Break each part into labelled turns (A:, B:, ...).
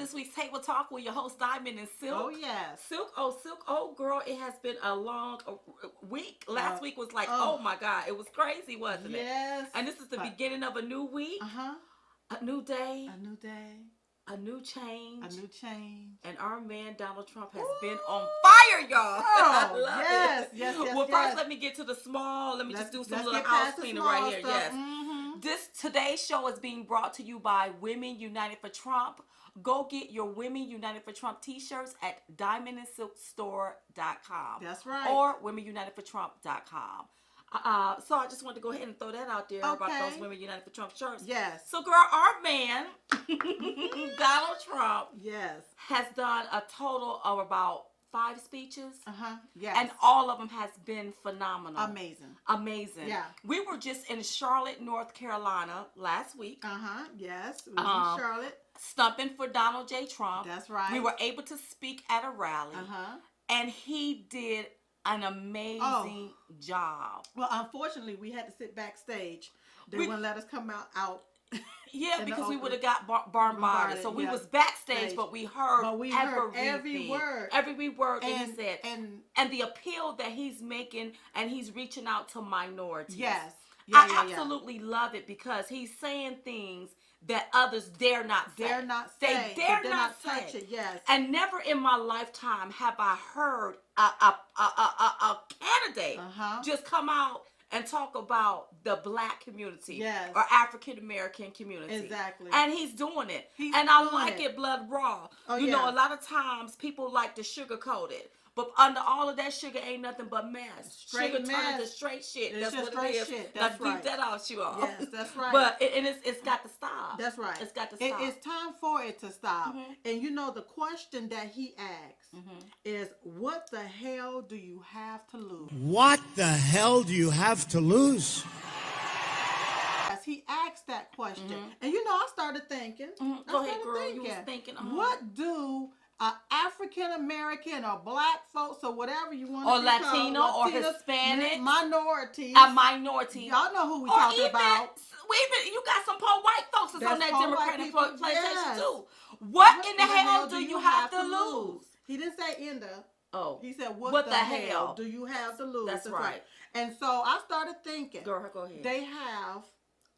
A: this week's Table Talk with your host Diamond and Silk.
B: Oh, yes.
A: Silk, oh girl, it has been a long week. Last week was like, oh my God, it was crazy, wasn't it?
B: Yes.
A: And this is the beginning of a new week. A new day.
B: A new day.
A: A new change.
B: A new change.
A: And our man Donald Trump has been on fire, y'all.
B: Oh, yes.
A: Well, first let me get to the small. Let me just do some little house cleaning right here.
B: Stuff.
A: Yes. Today's show is being brought to you by Women United for Trump. Go get your Women United for Trump t-shirts at diamondandsilkstore.com.
B: That's right.
A: Or womenunitedfortrump.com. So I just wanted to go ahead and throw that out there about those Women United for Trump shirts.
B: Yes.
A: So, girl, our man, Donald Trump, has done a total of about 5 speeches.
B: Yes.
A: And all of them has been phenomenal.
B: Amazing. Yeah.
A: We were just in Charlotte, North Carolina last week.
B: Yes. We was in Charlotte.
A: Stumping for Donald J. Trump.
B: That's right.
A: We were able to speak at a rally. And he did an amazing job.
B: Well, unfortunately, we had to sit backstage. They wouldn't let us come out.
A: Yeah, because we would have got bombarded. So we was backstage, but we heard,
B: every word.
A: Every word that he said. And the appeal that he's making, and he's reaching out to minorities.
B: Yes.
A: I absolutely love it because he's saying things that others dare not say.
B: They
A: dare not
B: touch it, yes.
A: And never in my lifetime have I heard a candidate just come out and talk about the black community or African American community.
B: Exactly.
A: And he's doing it. And I like it blood raw. You know, a lot of times people like to sugarcoat it. But under all of that sugar ain't nothing but mess. Sugar turned into straight shit. That's what it is. Let's beat that out, you all.
B: Yes, that's right.
A: But it's got to stop.
B: That's right.
A: It's got to stop.
B: It's time for it to stop. And you know, the question that he asks is, what the hell do you have to lose?
C: What the hell do you have to lose?
B: Yes, he asked that question. And you know, I started thinking.
A: Go ahead, girl. You was thinking.
B: What do African American or black folks or whatever you want
A: to
B: be
A: Latino
B: called,
A: or Hispanic
B: minorities.
A: A minority.
B: Y'all know who we talking about.
A: Even you got some poor white folks that's on that Democratic plantation too.
B: What
A: What in the hell do you have to lose?
B: He didn't say in the.
A: Oh.
B: He said, what the hell do you have to lose?
A: That's right.
B: And so I started thinking.
A: Girl, go ahead.
B: They have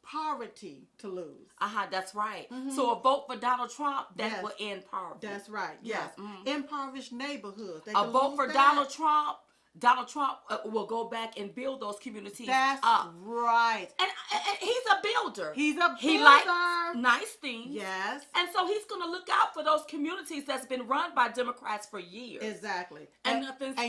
B: poverty to lose.
A: That's right. So a vote for Donald Trump, that will end poverty.
B: That's right. Yes. Impoverished neighborhoods.
A: A vote for Donald Trump will go back and build those communities up.
B: That's right.
A: And he's a builder.
B: He
A: likes nice things.
B: Yes.
A: And so he's going to look out for those communities that's been run by Democrats for years.
B: Exactly.
A: And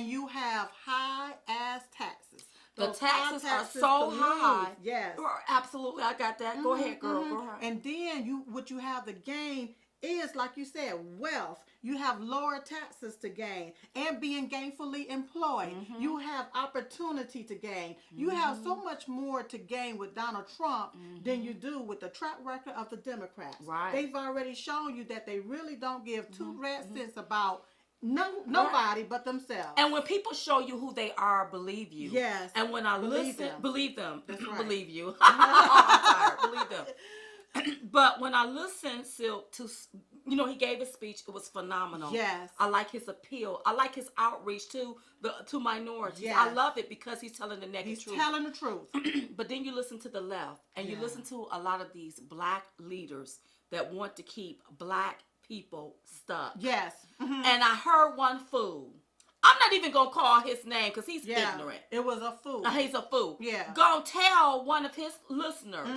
B: you have high ass taxes.
A: The taxes are so high.
B: Yes.
A: Absolutely. I got that. Go ahead, girl. Go ahead.
B: And then what you have to gain is, like you said, wealth. You have lower taxes to gain and being gainfully employed. You have opportunity to gain. You have so much more to gain with Donald Trump than you do with the track record of the Democrats.
A: Right.
B: They've already shown you that they really don't give two red cents about nobody but themselves.
A: And when people show you who they are, believe you.
B: Yes.
A: And when I believe them.
B: That's right.
A: Believe you. I'm sorry, believe them. But when I listened to, he gave a speech. It was phenomenal.
B: Yes.
A: I like his appeal. I like his outreach to minorities.
B: Yes.
A: I love it because he's telling the naked truth.
B: He's telling the truth.
A: But then you listen to the left, and you listen to a lot of these black leaders that want to keep black people stuck.
B: Yes.
A: And I heard one fool. I'm not even going to call his name because he's ignorant.
B: It was a fool.
A: He's a fool.
B: Yeah.
A: Gonna tell one of his listeners,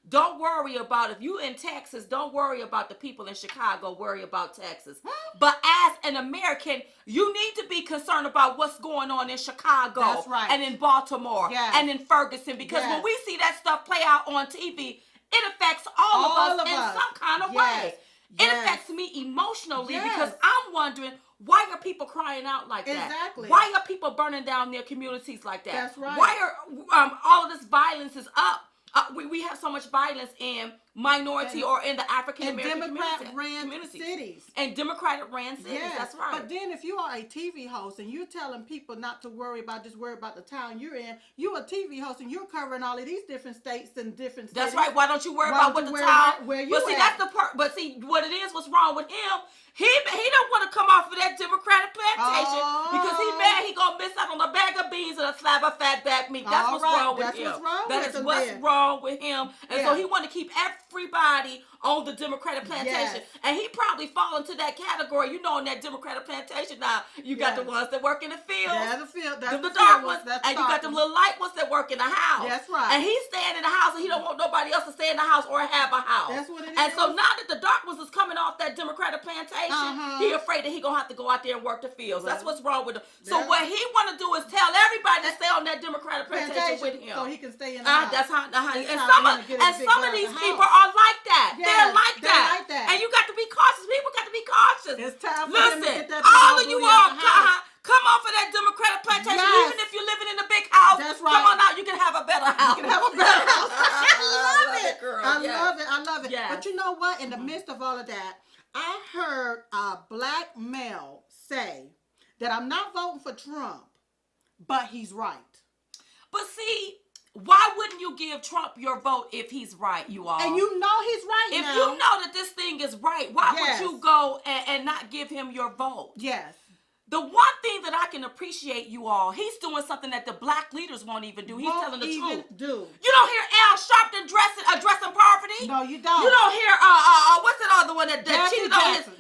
A: don't worry about, if you in Texas, don't worry about the people in Chicago, worry about Texas. But as an American, you need to be concerned about what's going on in Chicago.
B: That's right.
A: And in Baltimore and in Ferguson. Because when we see that stuff play out on TV, it affects all of us in some kind of way. It affects me emotionally because I'm wondering, why are people crying out like that?
B: Exactly.
A: Why are people burning down their communities like that?
B: That's right.
A: Why are all of this violence is up We have so much violence in minority or in the African American
B: Democrat-ran cities.
A: And Democratic-ran cities.
B: Yes,
A: that's right.
B: But then if you are a TV host and you're telling people not to worry about, just worry about the town you're in, you're a TV host and you're covering all of these different states and different cities.
A: That's right. Why don't you worry about what the town?
B: Where you
A: But see, that's the part. But see, what it is, what's wrong with him? He don't want to come off of that Democratic plantation because he mad he gonna miss out on a bag of beans and a slab of fat back meat. That's what's wrong with him. That is what's wrong with him. And so he want to keep everybody on the Democratic plantation.
B: Yes.
A: And he probably fall into that category. You know, in that Democratic plantation now, you got the ones that work in the field.
B: Yeah, the field. That's
A: the dark ones.
B: That's
A: and you got them little light ones that work in the house.
B: That's right.
A: And he's staying in the house and he don't want nobody else to stay in the house or have a house.
B: That's what it is.
A: And so now that the dark ones is coming off that Democratic plantation, he afraid that he gonna have to go out there and work the fields. That's what's wrong with him. So what he want to do is tell everybody to stay on that Democratic plantation with him.
B: So he can stay in the house.
A: That's how. And some of these people are like that.
B: Yes,
A: they're like that. And you got to be cautious. People got to be cautious.
B: It's time for
A: Listen,
B: them to get that
A: all of you all
B: come
A: off of that Democratic plantation.
B: Yes.
A: Even if you're living in a big house,
B: that's right.
A: come on out. You can have a better house.
B: You can have a better house. I love it.
A: Girl.
B: I love it. I love it.
A: Yes.
B: But you know what? In the midst of all of that, I heard a black male say that I'm not voting for Trump, but he's right.
A: But see, why wouldn't you give Trump your vote if he's right, you all?
B: And you know he's right
A: if
B: now.
A: you know that this thing is right, why would you go and not give him your vote?
B: Yes.
A: The one thing that I can appreciate, you all, he's doing something that the black leaders won't even do. He's telling the truth. You don't hear Al Sharpton addressing poverty.
B: No, you don't.
A: You don't hear what's that other one that cheated on his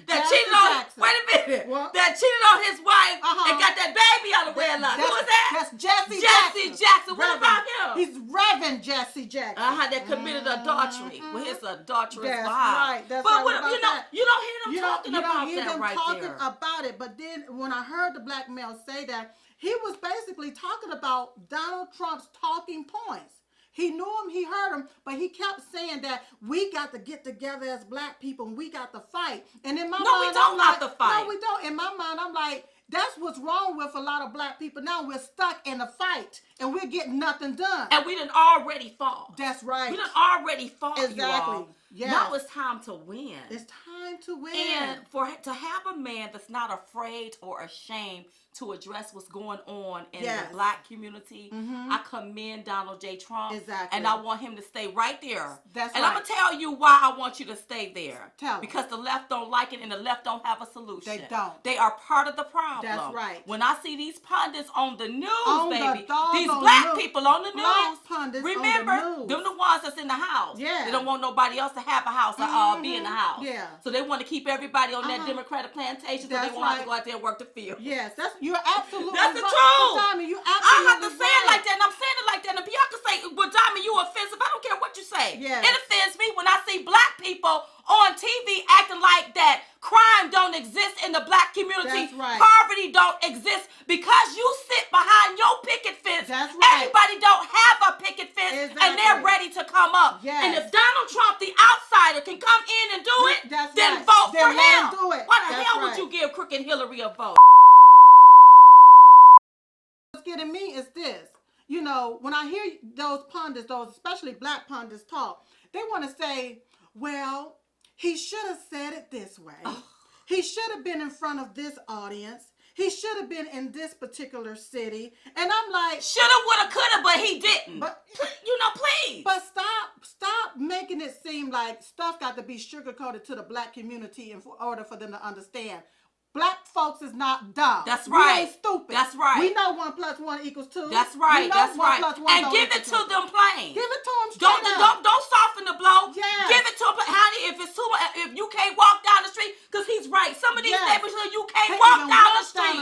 A: wait a minute.
B: What?
A: That cheated on his wife and got that baby out of wedlock. Who is that?
B: That's Jesse
A: Jackson. What about him?
B: He's Reverend Jesse Jackson.
A: That committed adultery with his adulterous wife.
B: Right. That's
A: but
B: right.
A: You don't hear them talking about that right there. You don't hear them
B: talking about it. But then when I heard the black male say that, he was basically talking about Donald Trump's talking points. He knew him, he heard him, but he kept saying that we got to get together as black people and we got to fight. And in my mind,
A: we don't have to fight.
B: No, we don't. In my mind, I'm like, that's what's wrong with a lot of black people. Now we're stuck in a fight and we're getting nothing done.
A: And we done already fought.
B: That's right.
A: We done already fought.
B: Exactly.
A: You all.
B: Yes.
A: Now it's time to win.
B: It's time to win.
A: And to have a man that's not afraid or ashamed to address what's going on in the black community, I commend Donald J. Trump.
B: Exactly.
A: And I want him to stay right there.
B: That's
A: and
B: right.
A: I'm going to tell you why I want you to stay there.
B: Tell me.
A: Because the left don't like it and the left don't have a solution.
B: They don't.
A: They are part of the problem.
B: That's right.
A: When I see these pundits on the news, these
B: on
A: black
B: the
A: people on the news,
B: black pundits
A: remember,
B: on the news.
A: them the ones that's in the house.
B: Yeah.
A: They don't want nobody else to have a house or be in the house.
B: Yeah.
A: So they want to keep everybody on that Democratic plantation so they won't have to go out there and work the field.
B: Yes, you're absolutely
A: That's the
B: right.
A: truth.
B: Diamond, you
A: I
B: absolutely
A: have to say it like that, and I'm saying it like that. And Bianca say, well, Diamond, you offensive. I don't care what you say.
B: Yes.
A: It offends me when I see black people on TV acting like that crime don't exist in the black community.
B: That's right.
A: Poverty don't exist because you sit behind your picket fence.
B: That's right.
A: Everybody don't have a picket fence, and they're ready to come up.
B: Yes.
A: And if Donald Trump, the outsider, can come in and do it, then vote for him.
B: Do it.
A: Why the hell would you give crooked Hillary a vote?
B: What's getting me is this. You know, when I hear those pundits, those especially black pundits talk, they want to say, well, he should have said it this way. He should have been in front of this audience. He should have been in this particular city. And I'm like,
A: shoulda, woulda, coulda, but he didn't.
B: But
A: please.
B: But stop making it seem like stuff got to be sugarcoated to the black community in order for them to understand. Black folks is not dumb.
A: That's right.
B: We ain't stupid.
A: That's right.
B: We know 1 + 1 = 2.
A: That's right.
B: We know
A: That's
B: 1
A: right.
B: + 1
A: And give it to them plain.
B: Give it to them straight up.
A: Don't soften the blow.
B: Yes.
A: Give it to them. Honey, if you can't walk down the street, because he's right. Some of these neighborhoods you can't walk down the street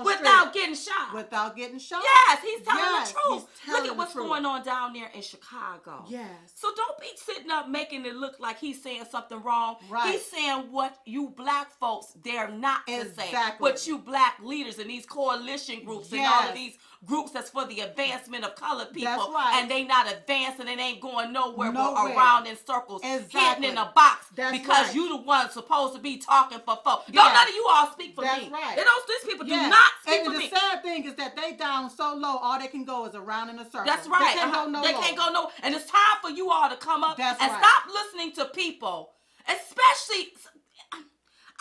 A: without getting shot.
B: Without getting shot.
A: Yes, he's telling the truth. Look at what's going on down there in Chicago.
B: Yes.
A: So don't be sitting up making it look like he's saying something wrong.
B: Right.
A: He's saying what you black folks dare not to say.
B: Exactly.
A: What you black leaders and these coalition groups and all of these groups that's for the advancement of colored people.
B: That's right.
A: And they not advancing and ain't going nowhere but around in circles, hidden in a box because you the one supposed to be talking for folks. Don't none of you all speak for me.
B: Right.
A: These people do not speak Speak for
B: And the
A: me.
B: sad thing is that they down so low, all they can go is around in a circle.
A: That's right.
B: They can't go no
A: They
B: lower.
A: can't go no. And it's time for you all to come up
B: That's
A: and
B: right.
A: stop listening to people, especially.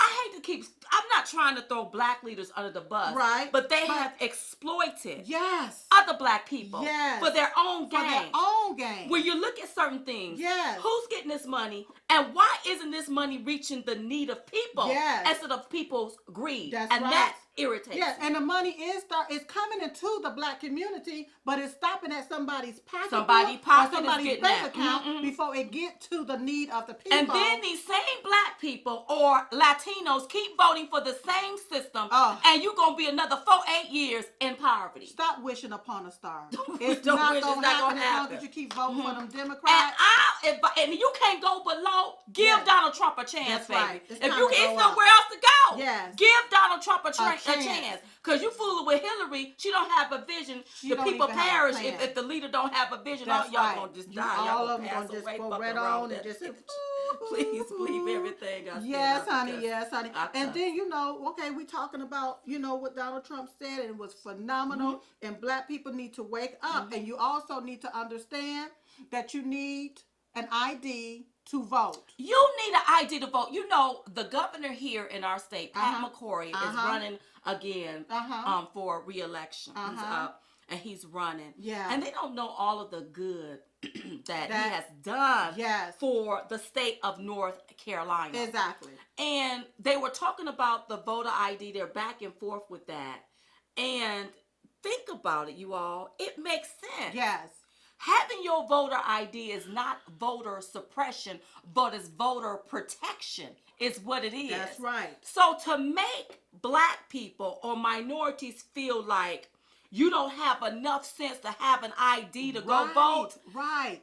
A: I hate to keep. I'm not trying to throw black leaders under the bus,
B: Right.
A: But they have exploited
B: Yes.
A: other black people
B: Yes.
A: for their own gain.
B: For their own gain.
A: When you look at certain things,
B: Yes.
A: who's getting this money, and why isn't this money reaching the need of people
B: Yes.
A: instead of people's greed?
B: That's
A: and
B: right.
A: that irritates
B: Yes,
A: me.
B: and the money is coming into the black community, but it's stopping at somebody's pocket,
A: Somebody's
B: or
A: pocket is
B: somebody's
A: getting
B: bank
A: that.
B: account before it get to the need of the people.
A: And then these same black people or Latinos keep voting for the same system,
B: Oh.
A: and you're going to be another 4-8 years in poverty.
B: Stop wishing upon a star.
A: Don't
B: It's
A: wish
B: not
A: it's
B: going to
A: not
B: happen
A: gonna
B: as long
A: happen.
B: as you keep voting for them
A: And
B: Democrats.
A: and you can't go below. Give
B: Yes.
A: Donald Trump a chance,
B: That's
A: baby.
B: right. It's
A: If
B: time
A: you
B: to
A: get
B: go up.
A: somewhere else to go,
B: Yes.
A: give Donald Trump a
B: chance.
A: chance. Because you fooling with Hillary, she don't have a vision.
B: She
A: The
B: don't
A: people
B: even have a
A: perish
B: plan.
A: if the leader don't have a vision.
B: That's
A: All y'all
B: right.
A: gonna just
B: You-
A: die.
B: all
A: Y'all
B: of
A: gonna
B: them
A: pass
B: gonna just
A: away,
B: go
A: fuck
B: right
A: around
B: on
A: with
B: and
A: that.
B: just
A: Please believe everything I said.
B: Yes, honey.
A: because
B: Yes, honey.
A: I
B: And
A: tell-
B: then okay, we talking about what Donald Trump said, and it was phenomenal.
A: Mm-hmm.
B: And black people need to wake up, and you also need to understand that you need an ID to vote.
A: You need an ID to vote. The governor here in our state, Pat
B: Uh-huh.
A: McCrory, is
B: Uh-huh.
A: running again
B: Uh-huh.
A: for re-election. He's
B: Uh-huh.
A: up and he's running.
B: Yeah.
A: And they don't know all of the good that he
B: That-
A: has done
B: Yes.
A: for the state of North Carolina.
B: Exactly.
A: And they were talking about the voter ID. They're back and forth with that. And think about it, you all. It makes sense.
B: Yes.
A: Having your voter ID is not voter suppression, but it's voter protection is what it is.
B: That's right.
A: So to make black people or minorities feel like you don't have enough sense to have an ID to go vote,
B: Right.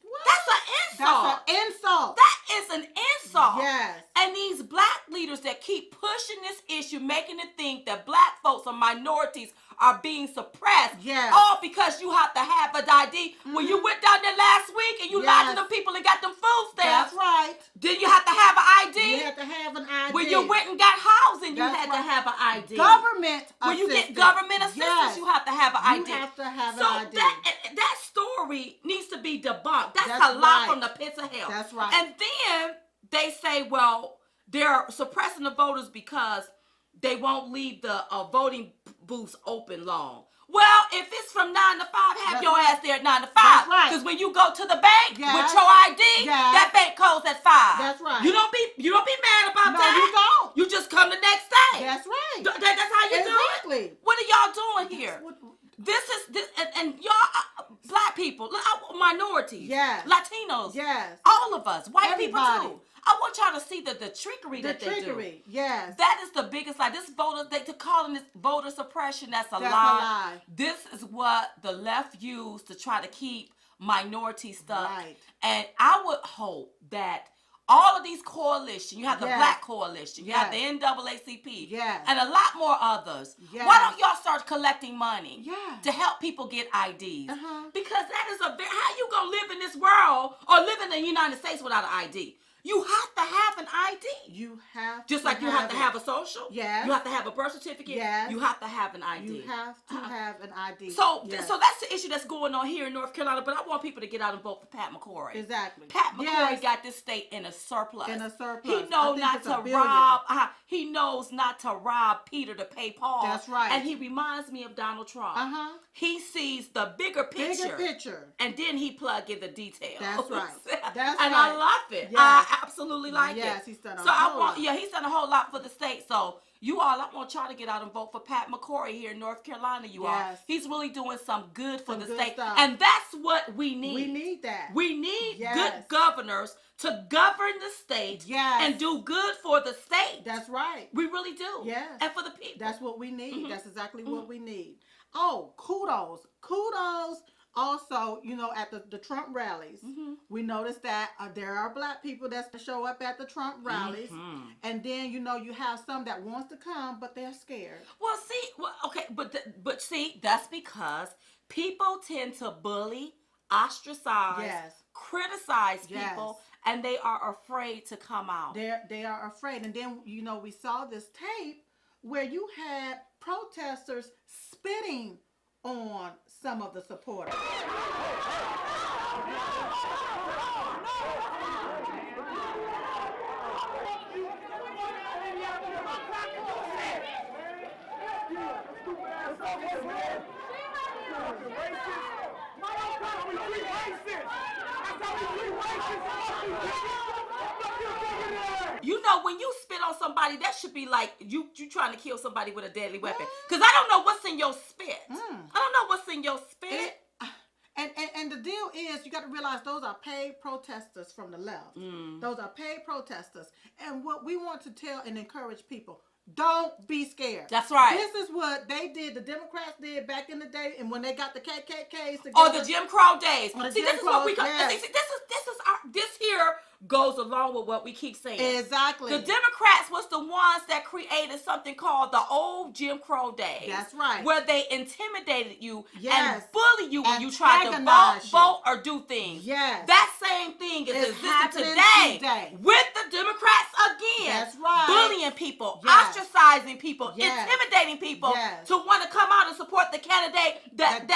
B: What?
A: that's an insult.
B: That's an insult.
A: That is an insult.
B: Yes.
A: And these black leaders that keep pushing this issue, making it think that black folks or minorities are being suppressed,
B: Yes.
A: all because you have to have an ID. When you went down there last week and you lied to
B: Yes.
A: them people and got them food stamps,
B: That's right.
A: then you have to have an ID.
B: You have to have an ID.
A: When you went and got housing, you
B: That's
A: had to
B: right.
A: have an ID.
B: Government
A: When you get
B: assistance.
A: government assistance,
B: Yes.
A: you have to have an ID.
B: You have to have
A: so
B: an ID.
A: that story needs to be debunked. That's
B: That's
A: a lie
B: right.
A: from the pits of hell.
B: That's right.
A: And then they say, well, they're suppressing the voters because they won't leave the voting booths open long. Well, if it's from 9 to 5, have
B: That's
A: your
B: right.
A: ass there at 9 to 5.
B: That's right.
A: Because when you go to the bank
B: Yes.
A: with your ID,
B: Yes.
A: that bank closed at 5.
B: That's right.
A: You don't be mad about
B: No,
A: that.
B: you don't.
A: You just come the next day.
B: That's right.
A: That's how you do it.
B: Exactly.
A: What are y'all doing here?
B: What-
A: This and y'all black people, minorities,
B: Yes.
A: Latinos,
B: Yes.
A: all of us, white
B: Everybody.
A: people too. I want y'all to see the trickery
B: The
A: that they do.
B: trickery. Yes.
A: That is the biggest lie. This they calling this voter suppression. That's a
B: That's a
A: lie.
B: lie.
A: This is what the left used to try to keep minority stuff.
B: Right.
A: And I would hope that all of these coalitions, you have the
B: Yes.
A: Black Coalition, you have the
B: Yes.
A: NAACP,
B: Yes.
A: and a lot more others.
B: Yes.
A: Why don't y'all start collecting money
B: Yes.
A: to help people get IDs?
B: Uh-huh.
A: Because that is how you gonna live in this world or live in the United States without an ID? You have to have an ID.
B: You have
A: Just
B: to
A: like you have to
B: it.
A: have a social.
B: Yes.
A: You have to have a birth certificate.
B: Yes.
A: You have to have an ID.
B: You have to have an ID.
A: So,
B: Yes.
A: so that's the issue that's going on here in North Carolina. But I want people to get out and vote for Pat McCrory.
B: Exactly.
A: Pat McCrory
B: Yes.
A: got this state in a surplus.
B: In a surplus.
A: He
B: I
A: knows
B: think
A: not
B: it's
A: to
B: $1 billion.
A: rob. He knows not to rob Peter to pay Paul.
B: That's right.
A: And he reminds me of Donald Trump.
B: Uh-huh.
A: He sees the bigger picture.
B: Bigger picture.
A: And then he plug in the details.
B: That's right. That's
A: and
B: right.
A: I love it.
B: Yes.
A: I absolutely like it.
B: Yes, he's done a
A: so I
B: whole
A: want,
B: lot.
A: yeah, he's done a whole lot for the state. So you all, I want y'all to get out and vote for Pat McCrory here in North Carolina. You all,
B: Yes.
A: he's really doing some good for
B: Some
A: the
B: good
A: state,
B: stuff.
A: and that's what we need.
B: We need that.
A: We need
B: Yes.
A: good governors to govern the state
B: Yes.
A: and do good for the state.
B: That's right.
A: We really do.
B: Yes.
A: And for the people.
B: That's what we need.
A: Mm-hmm.
B: That's exactly what we need. Oh, kudos. Kudos also, at the Trump rallies.
A: Mm-hmm.
B: We noticed that there are black people that show up at the Trump rallies.
A: Mm-hmm.
B: And then, you have some that wants to come, but they're scared.
A: Well, see, okay, but see, that's because people tend to bully, ostracize,
B: Yes.
A: criticize
B: Yes.
A: people, and they are afraid to come out.
B: They are afraid. And then, we saw this tape where you had protesters spitting on some of the supporters.
A: You know, when you spit on somebody, that should be like you trying to kill somebody with a deadly weapon. Because I don't know what's in your spit. I don't know what's in your spit.
B: And the deal is, you got to realize those are paid protesters from the left. Those are paid protesters. And what we want to tell and encourage people, don't be scared.
A: That's right.
B: This is what they did, the Democrats did back in the day, and when they got the KKKs together.
A: Or the Jim Crow days. See,
B: Jim
A: this is what we
B: Crows, yes.
A: this here goes along with what we keep saying.
B: Exactly.
A: The Democrats was the ones that created something called the old Jim Crow days.
B: That's right.
A: Where they intimidated you
B: Yes.
A: and bully you when you tried to vote or do things.
B: Yes.
A: That same thing is
B: It's
A: existing
B: happening
A: today with the Democrats again.
B: That's right.
A: Bullying people,
B: Yes.
A: ostracizing people,
B: Yes.
A: intimidating people
B: Yes.
A: to want to come out and support the candidate that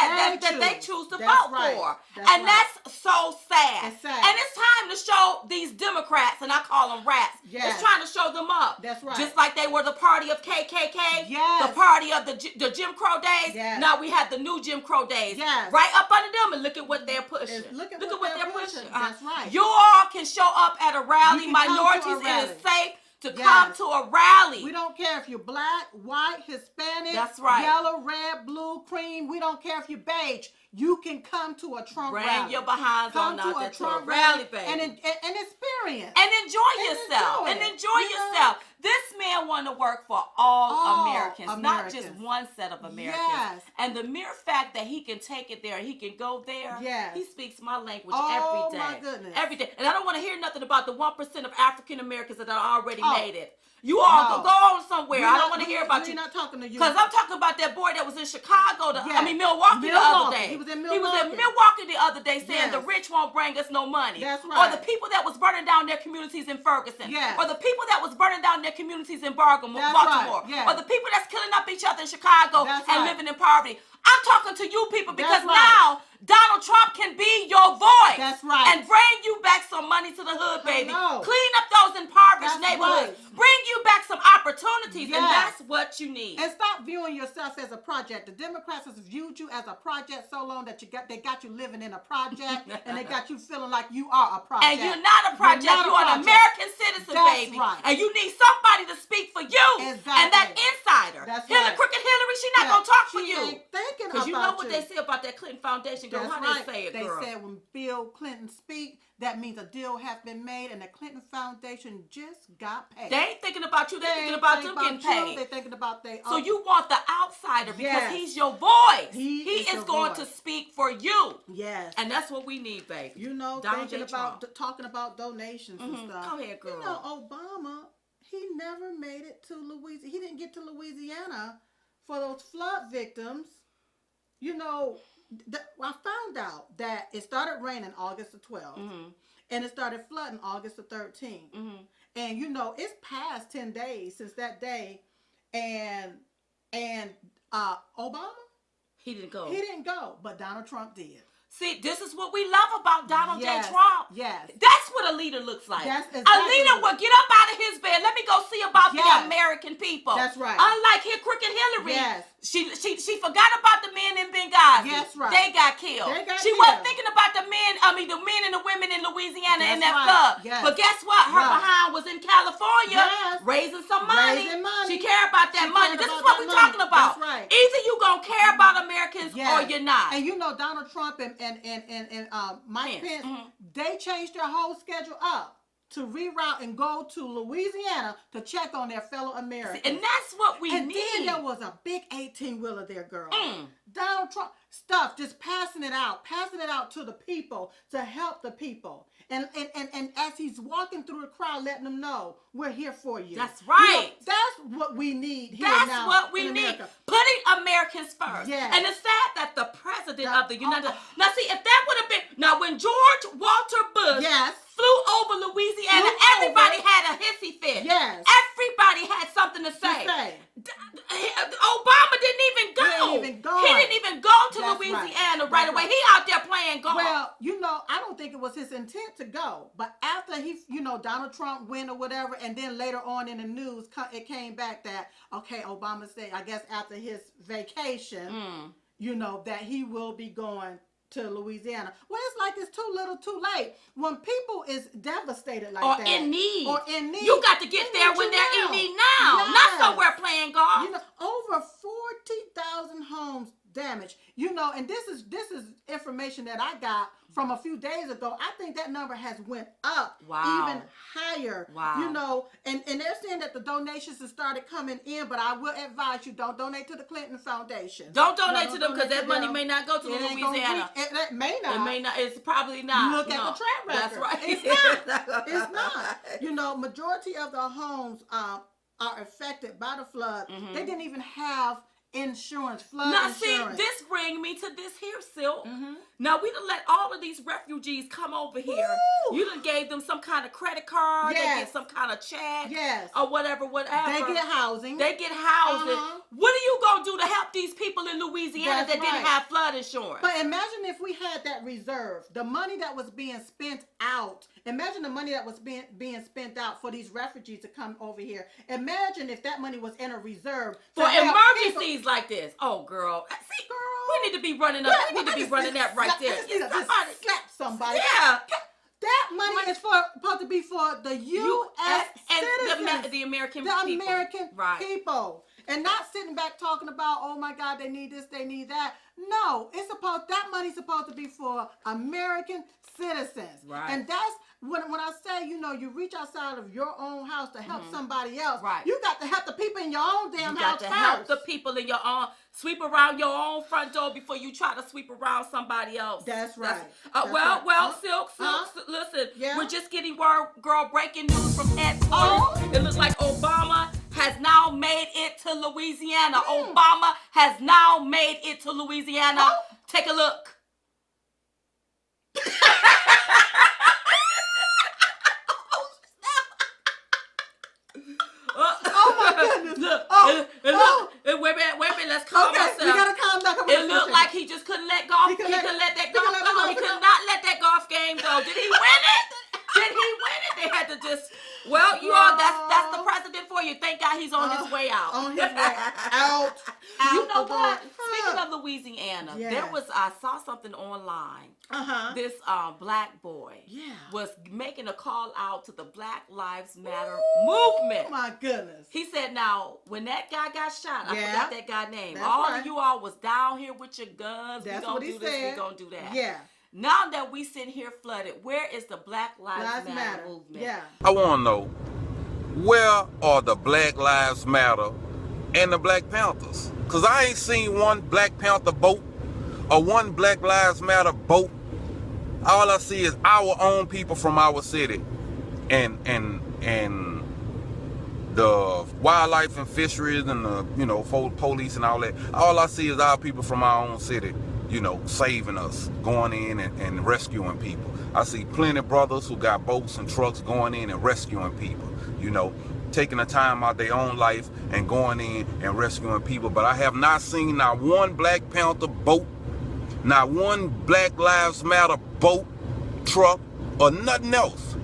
A: they choose to
B: That's
A: vote
B: right.
A: for.
B: That's
A: And
B: right.
A: that's so sad.
B: It's sad.
A: And it's time to show these Democrats, and I call them rats.
B: Yes.
A: It's trying to show them up.
B: That's right.
A: Just like they were the party of KKK,
B: Yes.
A: the party of the Jim Crow days.
B: Yes.
A: Now we have the new Jim Crow days.
B: Yes.
A: Right up under them, and look at what they're pushing.
B: Look at
A: what
B: what
A: they're
B: they're
A: pushing.
B: pushing. That's right.
A: You all can show up at a rally.
B: You can come to a
A: Minorities, it
B: rally.
A: is safe to
B: Yes.
A: come to a rally.
B: We don't care if you're black, white, Hispanic,
A: That's right.
B: yellow, red, blue, cream. We don't care if you're beige. You can come to a Trump
A: Bring
B: rally.
A: your behinds
B: Come
A: on
B: to
A: out
B: a
A: there to a
B: Trump
A: rally, baby.
B: and experience.
A: And enjoy yourself.
B: enjoy
A: And
B: it.
A: enjoy
B: You know?
A: yourself. This man want to work for all Americans, not just
B: Americans.
A: one set of Americans.
B: Yes.
A: And the mere fact that he can take it there, he can go there,
B: Yes.
A: he speaks my language
B: Oh,
A: every day.
B: my goodness.
A: Every day. And I don't want to hear nothing about the 1% of African Americans that are already
B: Oh.
A: made it. You all
B: No.
A: go on somewhere.
B: We're
A: I don't
B: not-
A: want to
B: we-
A: hear about
B: we're
A: you.
B: not talking to you.
A: Because I'm talking about that boy that was in Chicago,
B: Yes.
A: Milwaukee the other
B: Milwaukee.
A: day.
B: He was in
A: He was in
B: Milwaukee.
A: Milwaukee the other day saying
B: Yes.
A: the rich won't bring us no money.
B: That's
A: Or
B: right.
A: the people that was burning down their communities in Ferguson.
B: Yes.
A: Or the people that was burning down their communities in Baltimore.
B: That's right. Yes.
A: Or the people that's killing up each other in Chicago
B: That's
A: and
B: right.
A: living in poverty. I'm talking to you people because
B: That's right.
A: now Donald Trump can be your voice.
B: That's right.
A: And bring you back some money to the hood, baby.
B: know.
A: Clean up those impoverished
B: That's
A: neighborhoods.
B: right.
A: Bring you back some opportunities. And
B: Yes.
A: that's what you need.
B: And stop viewing yourself as a project. The Democrats has viewed you as a project so long that they got you living in a project and they got you feeling like you are a project.
A: And you're not a project.
B: You're not a
A: You're an
B: project.
A: American citizen,
B: That's
A: baby.
B: right.
A: And you need somebody to speak for you.
B: Exactly.
A: And that insider.
B: That's
A: Hillary,
B: right.
A: crooked Hillary, she not
B: Yeah,
A: going to talk for
B: she
A: you.
B: ain't thinking
A: Because you know
B: about
A: what
B: you.
A: they say about that Clinton Foundation, girl.
B: That's
A: How
B: right.
A: they say it,
B: They
A: girl?
B: said when Bill Clinton speak, that means a deal has been made and the Clinton Foundation just got paid.
A: They ain't thinking about you. They
B: They
A: thinking
B: ain't
A: about
B: thinking
A: them getting
B: about you.
A: paid.
B: They thinking about they.
A: So you want the outsider because
B: Yes.
A: he's your voice.
B: He is
A: is
B: your
A: going
B: voice.
A: to speak for you.
B: Yes.
A: And that's what we need, baby.
B: You know,
A: Donald
B: thinking
A: J.
B: about
A: Trump.
B: talking about donations and stuff.
A: Go ahead, girl.
B: You know, Obama, he never made it to Louisiana. He didn't get to Louisiana for those flood victims. You know, I found out that it started raining August the 12th. And it started flooding August the 13th. And, you know, it's past 10 days since that day. And Obama,
A: He didn't go.
B: he didn't go, but Donald Trump did.
A: See, this is what we love about Donald
B: Yes,
A: J. Trump.
B: yes.
A: That's what a leader looks like.
B: That's
A: A
B: exactly
A: leader
B: what-
A: will get up out of his bed. Let me go see about
B: Yes.
A: the American people.
B: That's right.
A: Unlike his crooked Hillary,
B: Yes.
A: she forgot about the men in Benghazi.
B: That's right.
A: They got killed.
B: They got
A: she
B: killed.
A: wasn't thinking about the men and the women in Louisiana in
B: That's
A: that
B: right.
A: flood.
B: Yes.
A: But guess what? Her
B: Right.
A: behind was in California
B: Yes.
A: raising some money.
B: Raising money.
A: She cared about that
B: She
A: money.
B: cared
A: This is
B: about
A: what
B: that
A: we're
B: money.
A: talking about.
B: That's right.
A: Either you gonna care about Americans
B: Yes.
A: or you're not.
B: And you know, Donald Trump and Mike
A: Pence.
B: Pence, they changed their whole schedule up to reroute and go to Louisiana to check on their fellow Americans.
A: And that's what we
B: and
A: need.
B: then there was a big 18-wheeler there, girl.
A: Mm.
B: Donald Trump stuff, just passing it out to the people to help the people. And as he's walking through the crowd, letting them know we're here for you.
A: That's
B: You know,
A: right.
B: that's what we need here
A: That's
B: now.
A: what we
B: in
A: need.
B: America.
A: Putting Americans first.
B: Yes.
A: And it's sad that the president of the United Now see, if that would have been when George Walter Bush
B: Yes.
A: flew over Louisiana,
B: Flew
A: everybody
B: over.
A: had a hissy fit.
B: Yes.
A: Everybody had something to say. Obama didn't even go.
B: He didn't even go.
A: He didn't even go to
B: That's
A: Louisiana
B: right.
A: right
B: That's
A: away.
B: right.
A: He out there playing golf.
B: Well, you know, I don't think it was his intent to go. But after he, you know, Donald Trump went or whatever, and then later on in the news, it came back that, okay, Obama said, I guess after his vacation, you know, that he will be going to Louisiana. Well, it's like it's too little too late. When people is devastated like
A: or
B: that.
A: in need.
B: Or in need.
A: You got to get there when they're in need now.
B: Yes.
A: Not somewhere playing golf.
B: You know, over 40,000 homes damaged. You know, and this is information that I got from a few days ago. I think that number has went up even higher.
A: Wow.
B: You know, and they're saying that the donations have started coming in, but I will advise you, don't donate to the Clinton Foundation.
A: Don't donate to them because that money may not go to
B: It ain't
A: Louisiana.
B: It may not.
A: It may not. It's probably not.
B: Look at the track record.
A: That's right.
B: It's not. It's not. You know, majority of the homes are affected by the flood. They didn't even have insurance, flood insurance.
A: See, this brings me to this here, Silk. Now, we done let all of these refugees come over here.
B: Woo!
A: You done gave them some kind of credit card.
B: Yes.
A: They get some kind of check.
B: Yes.
A: Or whatever.
B: They get housing.
A: They get housing. What are you going to do to help these people in Louisiana
B: That's
A: that didn't
B: right.
A: have flood insurance?
B: But imagine if we had that reserve, the money that was being spent out. Imagine the money that was being spent out for these refugees to come over here. Imagine if that money was in a reserve
A: For emergencies like this. Oh, girl. See,
B: Girl.
A: we need to be running up. We need to be running that right there.
B: Somebody slap somebody.
A: Yeah.
B: That money is supposed to be for the U.S. citizens.
A: and the American
B: the
A: people.
B: American
A: Right.
B: people. And not sitting back talking about, oh my God, they need this, they need that. No, that money's supposed to be for American citizens.
A: Right.
B: And that's when I say, you know, you reach outside of your own house to help somebody else.
A: Right.
B: You got to help the people in your own damn
A: You
B: house
A: got to
B: first.
A: help the people in your own, sweep around your own front door before you try to sweep around somebody else.
B: That's right.
A: Silk, listen,
B: Yeah.
A: we're just getting word, girl, breaking news from headquarters. It looks like Obama has now made it to Louisiana. Obama has now made it to Louisiana. Take a look.
B: Oh my goodness.
A: Look, wait a minute, let's calm ourselves.
B: We gotta calm down.
A: It looked like he just couldn't let golf. He couldn't let that golf go. He could not let that golf game go. Did he win it? Did he win it? They had to just. Well, you all, that's the president for you. Thank God he's on his way out.
B: On his way out.
A: You know
B: the door.
A: what? Speaking of Louisiana,
B: Yeah.
A: I saw something online. This black boy was making a call out to the Black Lives Matter movement.
B: Oh my goodness.
A: He said, now, when that guy got shot, I
B: Yeah.
A: forgot that guy's name.
B: That's
A: All
B: right.
A: of you all was down here with your guns.
B: That's
A: we gonna
B: what he
A: do this,
B: said.
A: we gonna do that.
B: Yeah.
A: Now that we sit here flooded, where is the Black Lives Matter
B: Matter
A: movement?
B: Yeah.
D: I want to know, where are the Black Lives Matter and the Black Panthers? Because I ain't seen one Black Panther boat or one Black Lives Matter boat. All I see is our own people from our city and the wildlife and fisheries and the, you know, police and all that. All I see is our people from our own city, you know, saving us, going in and rescuing people. I see plenty of brothers who got boats and trucks going in and rescuing people, you know, taking the time out their own life and going in and rescuing people. But I have not seen not one Black Panther boat, not one Black Lives Matter boat, truck, or nothing else.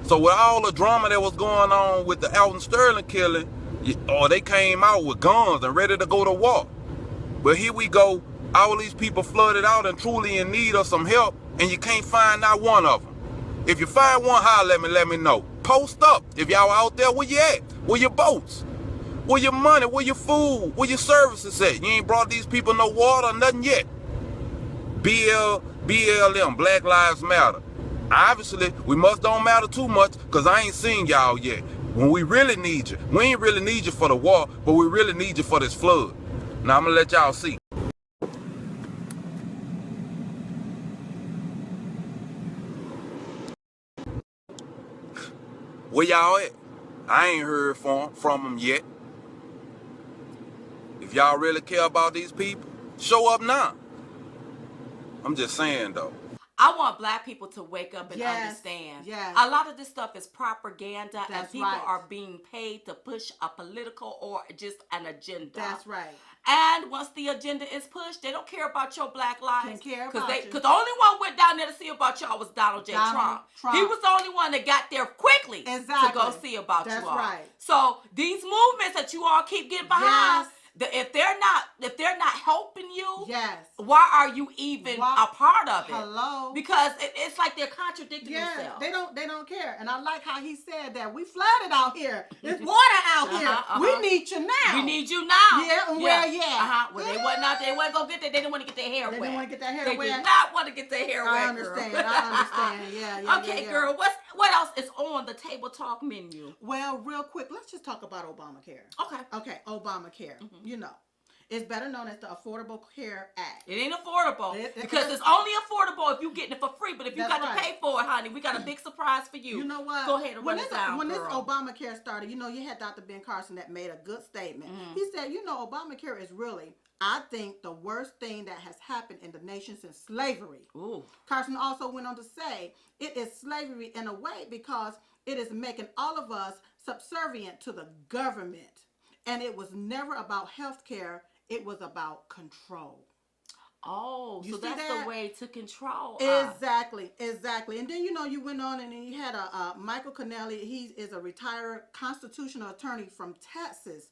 D: So with all the drama that was going on with the Alton Sterling killing, they came out with guns and ready to go to war. But here we go, all these people flooded out and truly in need of some help, and you can't find not one of them. If you find one, holler let me know. Post up. If y'all out there, where you at? Where your boats? Where your money? Where your food? Where your services at? You ain't brought these people no water, nothing yet. BLM, Black Lives Matter. Obviously, we must don't matter too much because I ain't seen y'all yet. When we really need you, we ain't really need you for the war, but we really need you for this flood. Now, I'm going to let y'all see. Where y'all at? I ain't heard from them yet. If y'all really care about these people, show up now. I'm just saying, though.
A: I want black people to wake up and
B: Yes,
A: understand.
B: yes.
A: A lot of this stuff is propaganda, and
B: That's
A: people
B: right.
A: are being paid to push a political or just an agenda.
B: That's right.
A: And once the agenda is pushed, they don't care about your black lives.
B: Can't care about you.
A: Because the only one went down there to see about y'all was Donald J.
B: Donald Trump.
A: He was the only one that got there quickly
B: Exactly.
A: to go see about
B: That's
A: you all.
B: right.
A: So these movements that you all keep getting behind,
B: Yes.
A: if they're not helping you,
B: Yes.
A: why are you even a part of it?
B: Hello.
A: Because it's like they're contradicting
B: Yeah,
A: themselves.
B: they don't care. And I like how he said that we flooded out here. There's water out here. We need you now.
A: We need you now.
B: Yeah, and where you at?
A: Well, they wasn't out there. They wasn't gonna get that. They didn't want to get their hair
B: They
A: wet.
B: didn't want to get their hair
A: They
B: wet.
A: did not want to get their hair wet.
B: I understand.
A: Girl.
B: I understand. Yeah.
A: Okay,
B: yeah.
A: girl. What else is on the table talk menu?
B: Well, real quick, let's just talk about Obamacare. Okay, Obamacare. You know, it's better known as the Affordable Care Act.
A: It ain't affordable because it's only affordable if you getting it for free. But if you got to pay for it, honey, we got a big surprise for you.
B: You know what?
A: Go ahead and run it down,
B: When
A: girl.
B: this Obamacare started, you know, you had Dr. Ben Carson that made a good statement. He said, you know, Obamacare is really, I think, the worst thing that has happened in the nation since slavery.
A: Ooh.
B: Carson also went on to say, it is slavery in a way because it is making all of us subservient to the government. And it was never about health care. It was about control.
A: Oh,
B: You
A: so
B: see
A: that's
B: that?
A: the way to control us.
B: Exactly. And then, you know, you went on and you had Michael Connelly. He is a retired constitutional attorney from Texas.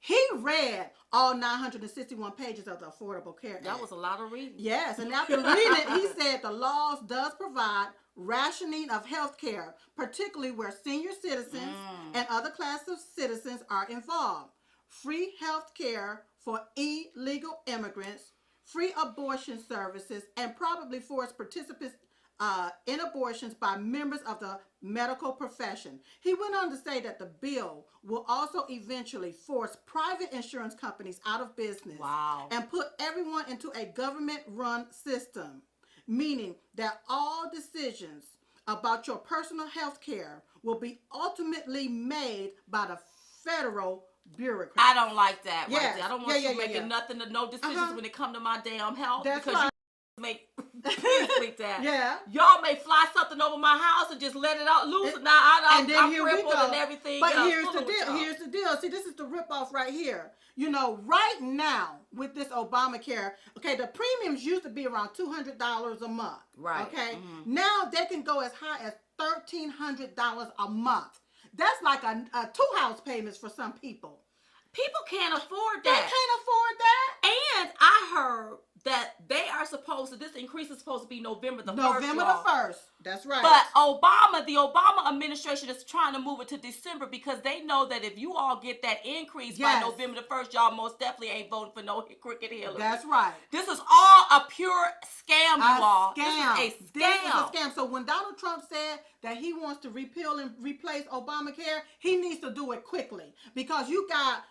B: He read all 961 pages of the Affordable Care Act.
A: That was a lot of reading.
B: Yes, and after reading it, he said the laws does provide rationing of health care, particularly where senior citizens and other classes of citizens are involved. Free health care for illegal immigrants, free abortion services, and probably forced participants in abortions by members of the medical profession. He went on to say that the bill will also eventually force private insurance companies out of business.
A: Wow.
B: And put everyone into a government-run system, meaning that all decisions about your personal health care will be ultimately made by the federal bureaucrats.
A: I don't like that.
B: Yes.
A: Right there. I don't want you
B: Yeah.
A: making nothing to no decisions when it come to my damn health.
B: That's
A: because
B: right.
A: you make please tweet that.
B: Yeah.
A: Y'all may fly something over my house and just let it out loose. Now I'm
B: here we
A: crippled
B: go.
A: and everything.
B: But
A: else.
B: here's the
A: Fool with
B: deal.
A: y'all.
B: Here's the deal. See, this is the ripoff right here. You know, right now with this Obamacare, okay, the premiums used to be around $200 a month.
A: Right.
B: Okay. Now they can go as high as $1,300 a month. That's like a two house payments for some people.
A: People can't afford
B: They
A: that.
B: can't afford that.
A: And I heard that they are supposed to, this increase is supposed to be November the 1st.
B: November
A: y'all.
B: the 1st. That's right.
A: But the Obama administration is trying to move it to December because they know that if you all get that increase by November the 1st, y'all most definitely ain't voting for no crooked Hillary.
B: That's right.
A: This is all a pure scam, you all.
B: Scam.
A: This is a
B: This is
A: scam.
B: a scam. So when Donald Trump said that he wants to repeal and replace Obamacare, he needs to do it quickly because you got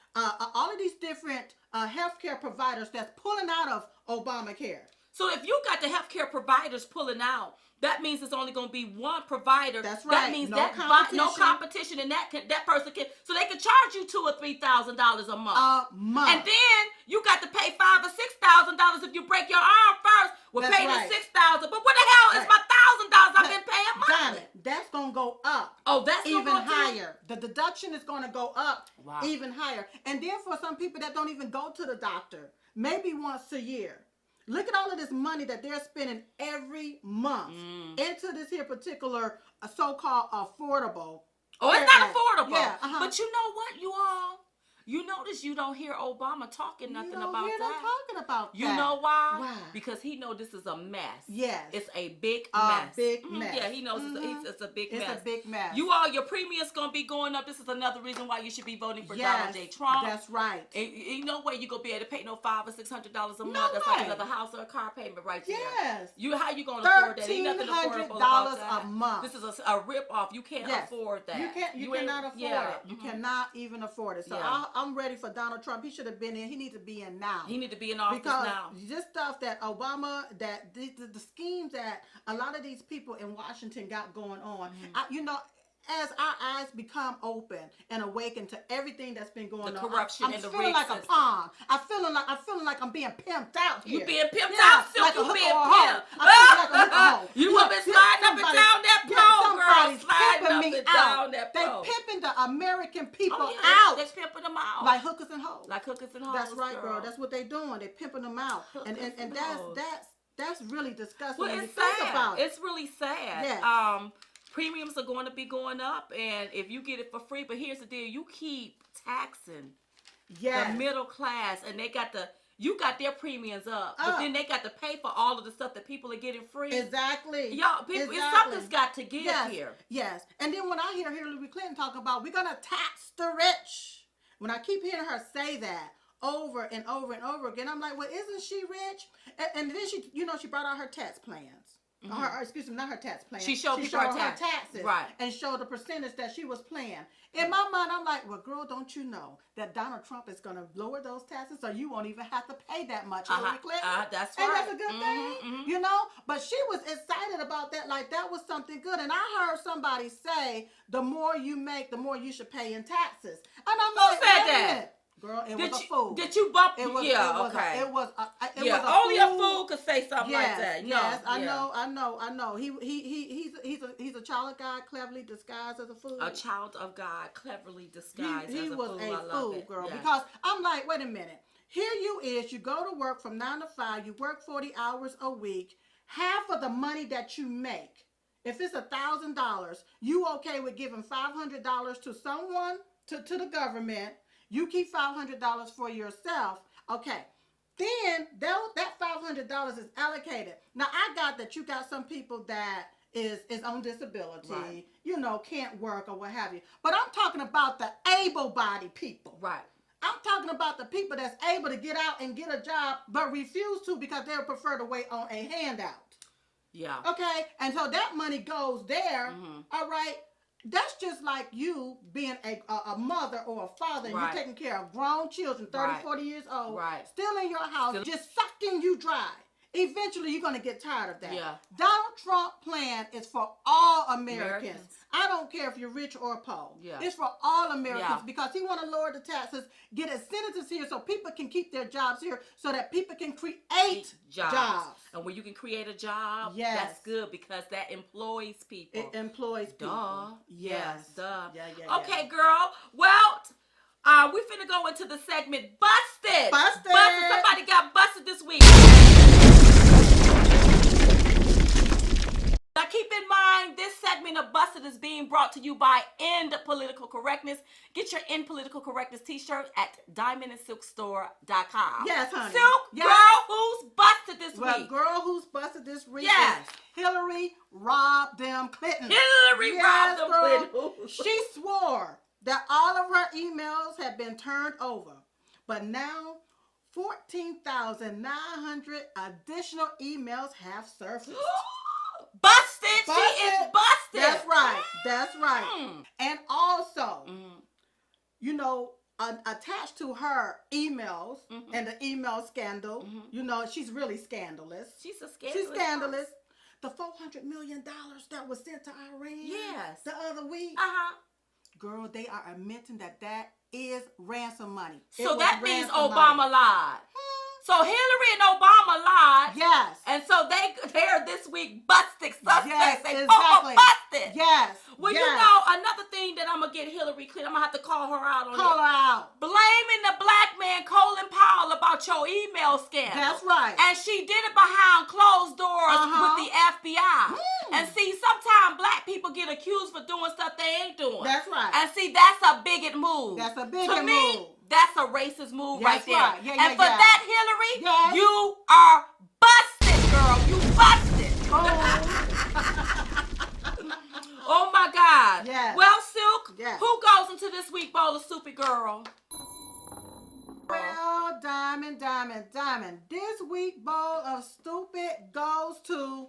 B: all of these different healthcare providers that's pulling out of Obamacare.
A: So if you got the healthcare providers pulling out, that means it's only going to be one provider.
B: That's
A: That
B: right.
A: means
B: No
A: no competition, and that person can. So they can charge you $2,000 or $3,000 a month. And then you got to pay $5,000 or $6,000 if you break your arm first. We'll
B: That's
A: pay
B: right.
A: the $6,000. But what the hell is my $1,000 I've been paying monthly?
B: That's gonna go up.
A: Oh, that's
B: even
A: gonna go
B: higher. The deduction is gonna go up
A: Wow.
B: even higher. And then for some people that don't even go to the doctor, maybe once a year. Look at all of this money that they're spending every month into this here particular so-called affordable.
A: Oh, it's not
B: care
A: affordable.
B: Yeah,
A: But you know what, you all? You notice you don't hear Obama talking nothing
B: you don't
A: about
B: hear them
A: that.
B: talking about
A: You
B: that.
A: know why?
B: Why?
A: Because he know this is a mess.
B: Yes.
A: It's a big
B: A
A: mess.
B: big
A: Mhm.
B: mess.
A: Yeah, he knows it's a big
B: It's
A: mess.
B: a big mess.
A: You all, your premium's going to be going up. This is another reason why you should be voting for Donald J. Trump.
B: That's right.
A: Ain't no way you going to be able to pay no $500 or $600 a month.
B: No
A: That's
B: way.
A: like another house or a car payment right there.
B: Yes.
A: How you going to afford that? Ain't nothing affordable about
B: $1,300
A: that.
B: a month.
A: This is a rip-off. You can't
B: Yes.
A: afford that.
B: You cannot afford it. You cannot even afford it. So
A: Yeah.
B: I'm ready for Donald Trump. He should have been in. He needs to be in now.
A: He need to be in office
B: because
A: now.
B: this stuff that Obama, that the schemes that a lot of these people in Washington got going on, as our eyes become open and awakened to everything that's been going
A: The
B: on,
A: corruption
B: I'm
A: in the
B: feeling
A: rig
B: like
A: system.
B: a pawn. I'm feeling like I'm being pimped out here.
A: You being pimped
B: Yeah,
A: out, Silk.
B: like a
A: You
B: hooker
A: being
B: or a hoe.
A: pimped.
B: I feel like a hooker hoe.
A: You
B: Yeah,
A: have been sliding up and
B: somebody-
A: down that
B: yeah,
A: pole, girl.
B: somebody's
A: Sliding
B: pimping
A: up
B: me
A: and
B: out.
A: down that
B: They
A: pole.
B: pimping the American people
A: Oh, yeah,
B: out
A: They're pimping them out.
B: like hookers and hoes.
A: Like hookers and hoes.
B: That's right, girl. That's what they doing. They pimping them out, and
A: Hookers and hoes.
B: that's really disgusting
A: Well,
B: when you
A: it's
B: think
A: sad.
B: about it.
A: It's really sad.
B: Yes.
A: Premiums are going to be going up, and if you get it for free, but here's the deal: you keep taxing the middle class, and you got their premiums up, but then they got to pay for all of the stuff that people are getting free.
B: Exactly.
A: Y'all, people,
B: Exactly.
A: something's got to give
B: Yes.
A: here.
B: Yes. And then when I hear Hillary Clinton talk about we're gonna tax the rich, when I keep hearing her say that over and over and over again, I'm like, well, isn't she rich? And then she brought out her tax plans. Excuse me, not her tax plan.
A: She showed her
B: taxes,
A: right,
B: and showed the percentage that she was paying. In my mind, I'm like, well, girl, don't you know that Donald Trump is going to lower those taxes, so you won't even have to pay that much, Hillary Clinton?
A: That's
B: and
A: right.
B: that's a good thing, you know. But she was excited about that, like that was something good. And I heard somebody say, the more you make, the more you should pay in taxes. And I'm like,
A: who said
B: wait a
A: that?
B: minute. Girl, it was a fool.
A: Did you bump?
B: It was,
A: okay.
B: It was
A: only a fool could say something like that.
B: Yes, I know. He's a child of God, cleverly disguised as a fool.
A: A child of God, cleverly disguised as a fool.
B: He was a fool, girl.
A: Yeah.
B: Because I'm like, wait a minute. Here you go to work from 9 to 5. You work 40 hours a week. Half of the money that you make, if it's $1,000, you okay with giving $500 to someone, to the government. You keep $500 for yourself. Okay. Then that $500 is allocated. Now, I got that you got some people that is on disability,
A: right,
B: can't work or what have you. But I'm talking about the able-bodied people.
A: Right.
B: I'm talking about the people that's able to get out and get a job but refuse to because they prefer to wait on a handout.
A: Yeah.
B: Okay? And so that money goes there, all right? That's just like you being a mother or a father and
A: right,
B: you're taking care of grown children, 30,
A: right,
B: 40 years old,
A: right,
B: still in your house, just sucking you dry. Eventually, you're going to get tired of that.
A: Yeah.
B: Donald Trump plan is for all Americans. I don't care if you're rich or poor.
A: Yeah.
B: It's for all Americans
A: Yeah.
B: because he want to lower the taxes, get incentives here so people can keep their jobs here so that people can create jobs.
A: And when you can create a job,
B: Yes.
A: that's good because that employs people.
B: It employs people.
A: Duh.
B: Yes.
A: Duh.
B: Yeah.
A: Okay, girl. Well, we finna go into the segment Busted.
B: Busted.
A: Somebody got busted this week. Now keep in mind, this segment of Busted is being brought to you by End Political Correctness. Get your End Political Correctness t-shirt at diamondandsilkstore.com.
B: Yes, honey.
A: Silk,
B: Yes.
A: girl, who's busted this
B: Well,
A: week?
B: girl who's busted this week
A: Yes.
B: is Hillary robbed them Clinton.
A: Hillary robbed them
B: girl.
A: Clinton.
B: She swore that all of her emails had been turned over. But now, 14,900 additional emails have surfaced.
A: Busted. She is busted.
B: That's right. That's right. And also, attached to her emails and the email scandal, she's really scandalous.
A: She's a scandalous.
B: She's scandalous. The $400 million that was sent to Iran
A: Yes.
B: the other week. Girl, they are admitting that is ransom money.
A: So that means Obama lied. So Hillary and Obama lied.
B: Yes.
A: And so they're this week busted suspects.
B: Yes,
A: they
B: exactly.
A: busted.
B: Yes.
A: Well,
B: yes.
A: Another thing that I'm going to get Hillary Clinton, I'm going to have to call her out on
B: Call her out.
A: Blaming the black man, Colin Powell, about your email scandal.
B: That's right.
A: And she did it behind closed doors with the FBI. And see, sometimes black people get accused for doing stuff they ain't doing.
B: That's right.
A: And see, that's a bigot move.
B: That's a bigot
A: move. To me, that's a racist move right there.
B: Right. Yeah,
A: and for that, Hillary, you are busted, girl. You busted. Oh my God.
B: Yes.
A: Well, Silk,
B: yes.
A: Who goes into this week bowl of Stupid Girl?
B: Well, Diamond. This week bowl of stupid goes to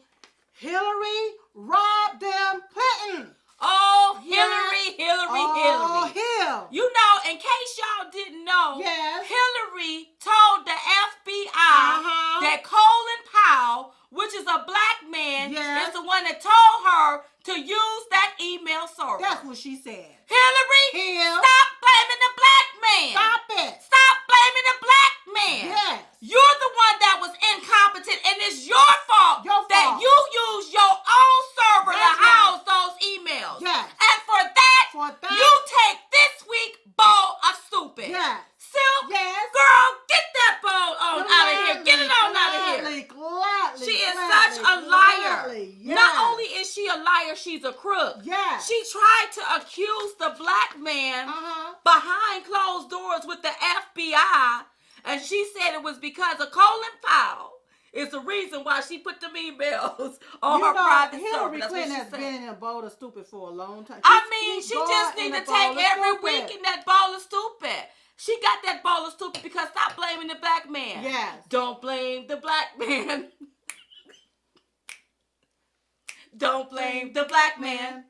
B: Hillary robbed them Clinton.
A: Oh, Hillary.
B: Hill.
A: You know, in case y'all didn't know,
B: yes.
A: Hillary told the FBI that Colin Powell, which is a black man, is the one that told her to use that email server.
B: That's what
A: liar, she's a crook.
B: Yes.
A: She tried to accuse the black man behind closed doors with the FBI, and she said it was because of Colin Powell. It's the reason why she put them emails on her private server.
B: Hillary
A: That's
B: Clinton
A: what she
B: has
A: said.
B: been in a bowl of stupid for a long time.
A: I mean, she just need to take every week in that bowl of stupid. She got that bowl of stupid because stop blaming the black man.
B: Yes.
A: Don't blame the black man. Don't blame the black man.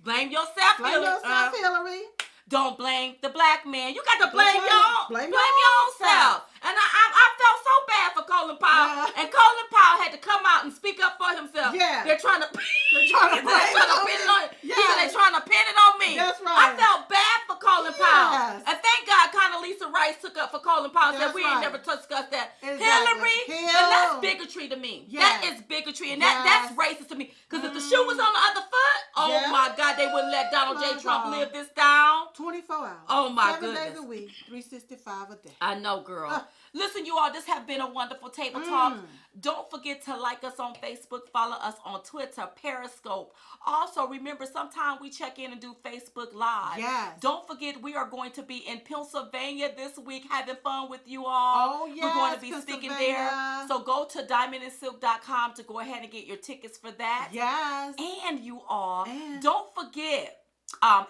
A: Blame yourself,
B: Blame
A: Hillary.
B: yourself, Hillary.
A: Don't blame the black man. You got to blame
B: Blame
A: your own.
B: blame
A: Blame
B: your
A: your
B: own
A: own self. And I felt so bad for Colin Powell.
B: Yeah.
A: And Colin Powell had to come out and speak up for himself.
B: Yeah.
A: They're trying to
B: blame
A: pin it on
B: me.
A: He said they're trying to pin it on me.
B: That's right.
A: I felt bad for Colin Powell.
B: Yes.
A: And thank God Condoleezza Rice took up for Colin Powell and said
B: That's
A: we ain't
B: right.
A: never discussed that.
B: Exactly.
A: Hillary,
B: Hill.
A: and that's bigotry to me.
B: Yes.
A: That is bigotry. And that's racist to me. Because if the shoe was on the other foot, oh
B: Yeah.
A: my God, they wouldn't let Donald J.
B: My
A: Trump
B: God.
A: live this down.
B: 24 hours.
A: Oh, my
B: 7
A: goodness.
B: days a week, 365 a day.
A: I know, girl. Listen, you all, this has been a wonderful table talk. Don't forget to like us on Facebook, follow us on Twitter, Periscope. Also, remember, sometime we check in and do Facebook Live.
B: Yes.
A: Don't forget, we are going to be in Pennsylvania this week having fun with you all.
B: Oh, yes,
A: We're going to be speaking there.
B: Pennsylvania.
A: So go to diamondandsilk.com to go ahead and get your tickets for that.
B: Yes.
A: And you all,
B: And-
A: don't forget,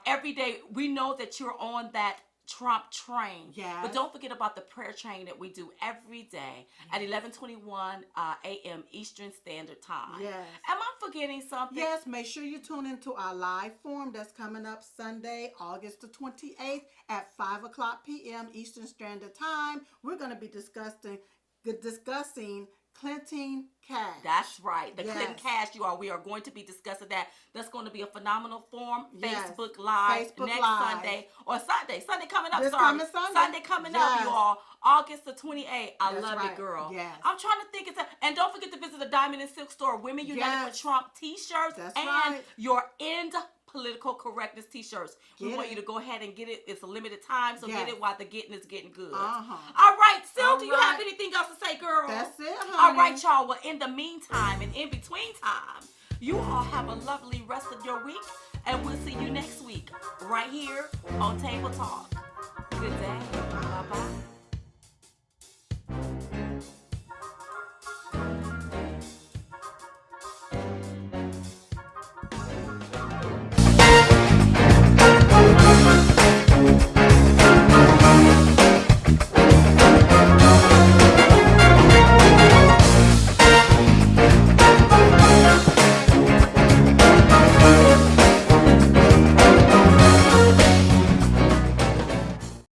A: every day, we know that you're on that Trump train.
B: Yes.
A: But don't forget about the prayer train that we do every day at 11:21 a.m. Eastern Standard Time.
B: Yes.
A: Am I forgetting something?
B: Yes, make sure you tune into our live forum that's coming up Sunday, August the 28th at 5 o'clock p.m. Eastern Standard Time. We're going to be discussing Clinton Cash.
A: That's right. The
B: Yes.
A: Clinton Cash, you all. We are going to be discussing that. That's going to be a phenomenal forum.
B: Yes.
A: Facebook Live
B: Facebook
A: next
B: Live.
A: Sunday. Or Sunday. Sunday coming up.
B: This
A: sorry.
B: coming Sunday.
A: Sunday coming up,
B: Yes.
A: you all. August the 28th. I
B: That's
A: love
B: right.
A: it, girl.
B: Yes.
A: I'm trying to think. And don't forget to visit the Diamond and Silk store. Women United
B: Yes.
A: for Trump t-shirts.
B: That's
A: and
B: right.
A: your End Political Correctness t-shirts. We
B: Get
A: want
B: it.
A: you to go ahead and get it. It's a limited time, so
B: Yes.
A: get it while the getting is getting good.
B: Uh-huh.
A: All right, Sil,
B: All
A: do you have
B: right.
A: anything else to say, girl?
B: That's it, honey.
A: All right, y'all. Well, in the meantime and in between time, you all have a lovely rest of your week, and we'll see you next week right here on Table Talk. Good day.